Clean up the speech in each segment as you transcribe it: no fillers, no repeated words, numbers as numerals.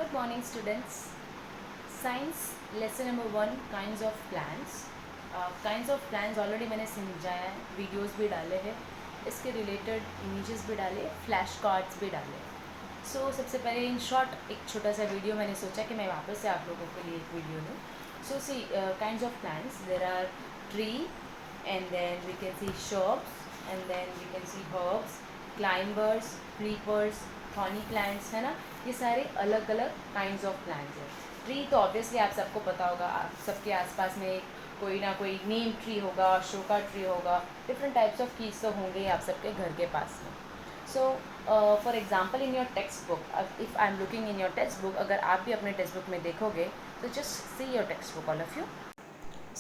Good morning students. Science lesson number 1 kinds of plants. Kinds of plants already मैंने समझाया है, videos भी डाले हैं, इसके रिलेटेड इमेजेस भी डाले, फ्लैश कार्ड्स भी डाले. सो सबसे पहले इन शॉर्ट एक छोटा सा वीडियो मैंने सोचा कि मैं वापस से आप लोगों के लिए एक वीडियो दूँ. So see kinds of plants, there are tree and then we can see shrubs and then we can see herbs, climbers, creepers, thorny plants, है ना. ये सारे अलग अलग काइंड्स ऑफ प्लांट्स हैं. ट्री तो ऑब्वियसली आप सबको पता होगा, आप सबके आसपास में कोई ना कोई नीम ट्री होगा, शोका ट्री होगा, डिफरेंट टाइप्स ऑफ ट्रीज तो होंगे आप सबके घर के पास में. So for example in your textbook, if I am looking in your textbook, अगर आप भी अपने टेक्स्ट बुक में देखोगे तो just see your textbook all of you.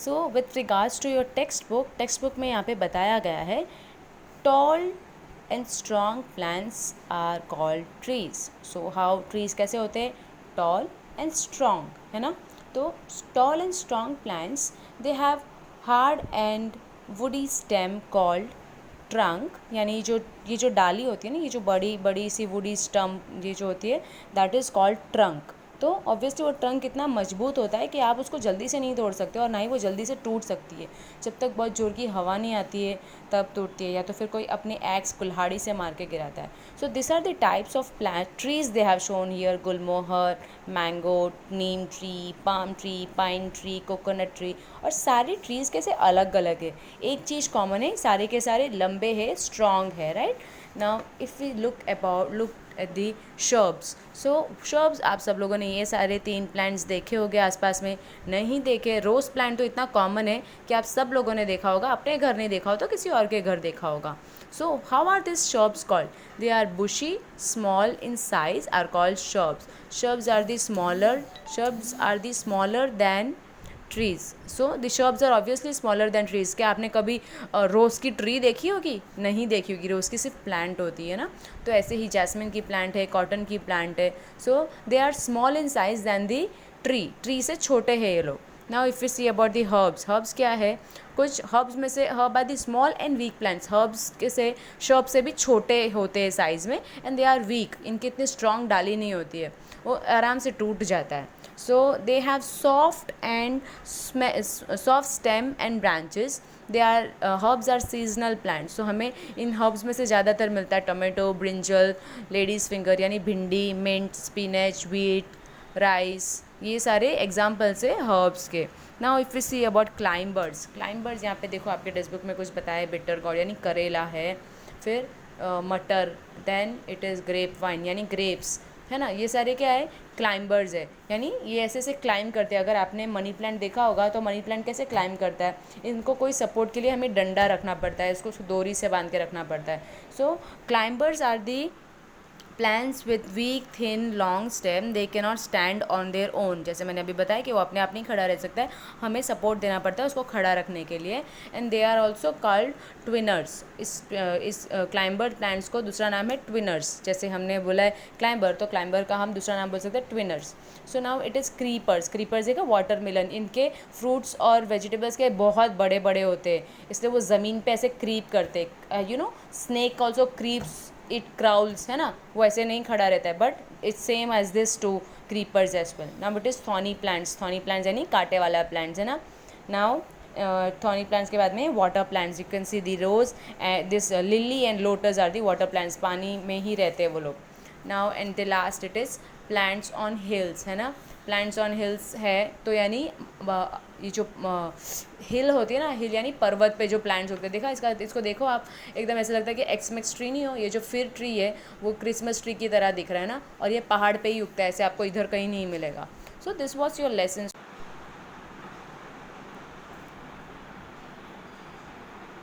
So with regards to your textbook में यहाँ पे बताया गया है tall and strong plants are called trees. So how trees कैसे होते हैं? Tall and strong, है ना. तो tall and strong plants they have hard and woody stem called trunk. यानी ये जो डाली होती है ना, ये जो बड़ी बड़ी सी woody stump ये जो होती है, that is called trunk. तो ऑब्वियसली वो ट्रंक इतना मजबूत होता है कि आप उसको जल्दी से नहीं तोड़ सकते और ना ही वो जल्दी से टूट सकती है. जब तक बहुत ज़ोर की हवा नहीं आती है तब टूटती है, या तो फिर कोई अपने एक्स कुल्हाड़ी से मार के गिराता है. So this are the types of plant trees they have shown here. Gulmohar, mango, neem tree, palm tree, pine tree, coconut tree. और सारे ट्रीज़ कैसे अलग अलग है, एक चीज़ कॉमन है, सारे के सारे लंबे है, स्ट्रॉन्ग है, right. Now if we look at the shrubs. So shrubs आप सब लोगों ने ये सारे 3 प्लांट्स देखे होंगे आसपास में. नहीं देखे, रोज़ प्लांट तो इतना कॉमन है कि आप सब लोगों ने देखा होगा. अपने घर नहीं देखा हो तो किसी और के घर देखा होगा. So how are this shrubs called? They are bushy, small in size are called shrubs. Shrubs are the smaller than trees. So the shrubs are obviously smaller than trees. क्या आपने कभी रोज़ की ट्री देखी होगी? नहीं देखी होगी. रोज़ की सिर्फ प्लांट होती है ना. तो ऐसे ही जैस्मिन की प्लांट है, कॉटन की प्लांट है. So they are small in size than the tree से छोटे हैं ये लोग. Now if you see about the herbs क्या है? कुछ हर्ब्स में से herb are the small and weak plants. Herbs के से शर्ब से भी छोटे होते हैं साइज़ में, एंड दे आर वीक. इनकी इतनी स्ट्रॉन्ग डाली नहीं होती है, वो आराम से टूट जाता है. So they have soft stem and branches. They are herbs are seasonal plants. So हमें इन herbs में से ज़्यादातर मिलता है टोमेटो, ब्रिंजल, लेडीज़ फिंगर यानी भिंडी, मिंट, स्पिनच, व्हीट, राइस. ये सारे एग्जाम्पल्स है herbs के. Now if we see about climbers यहाँ पे देखो आपके टेक्स्ट बुक में कुछ बताया है. बिटर गॉड यानी करेला है, फिर मटर, then it is grape vine यानी ग्रेप्स, है ना. ये सारे क्या है? क्लाइंबर्स है. यानी ये ऐसे से क्लाइंब करते हैं. अगर आपने मनी प्लांट देखा होगा तो मनी प्लांट कैसे क्लाइंब करता है? इनको कोई सपोर्ट के लिए हमें डंडा रखना पड़ता है, इसको डोरी से बांध के रखना पड़ता है. So climbers are the plants with weak thin long stem. They can not stand on their own. जैसे मैंने अभी बताया कि वो अपने आप नहीं खड़ा रह सकता है, हमें सपोर्ट देना पड़ता है उसको खड़ा रखने के लिए. And they are also called twiners. इस क्लाइंबर प्लांट्स को दूसरा नाम है ट्विनर्स. जैसे हमने बोला है क्लाइंबर, तो क्लाइंबर का हम दूसरा नाम बोल सकते हैं twiners. So now it is creepers एक वाटर मिलन. इनके फ्रूट्स और वेजिटेबल्स के बहुत बड़े बड़े होते हैं, इसलिए वो ज़मीन पे ऐसे क्रीप करते. You know snake also creeps, it crawls, है ना. वो ऐसे नहीं खड़ा रहता है, but it's same as this to creepers as well. Now it is thorny plants यानी कांटे वाला प्लांट्स, है ना. नाउ थॉर्नी प्लांट्स के बाद में water plants. You can see the rose, this lily and lotus are the water plants. पानी में ही रहते हैं वो लोग. Now and the last it is plants on hills, है ना. प्लांट्स ऑन हिल्स है तो यानी ये जो हिल होती है ना, हिल यानी पर्वत पे जो प्लांट्स होते हैं. देखा इसको देखो आप, एकदम ऐसा लगता है कि एक्समेक्स ट्री नहीं हो. ये जो फिर ट्री है वो क्रिसमस ट्री की तरह दिख रहा है ना, और ये पहाड़ पे ही उगता है, ऐसे आपको इधर कहीं नहीं मिलेगा. So this was your lesson.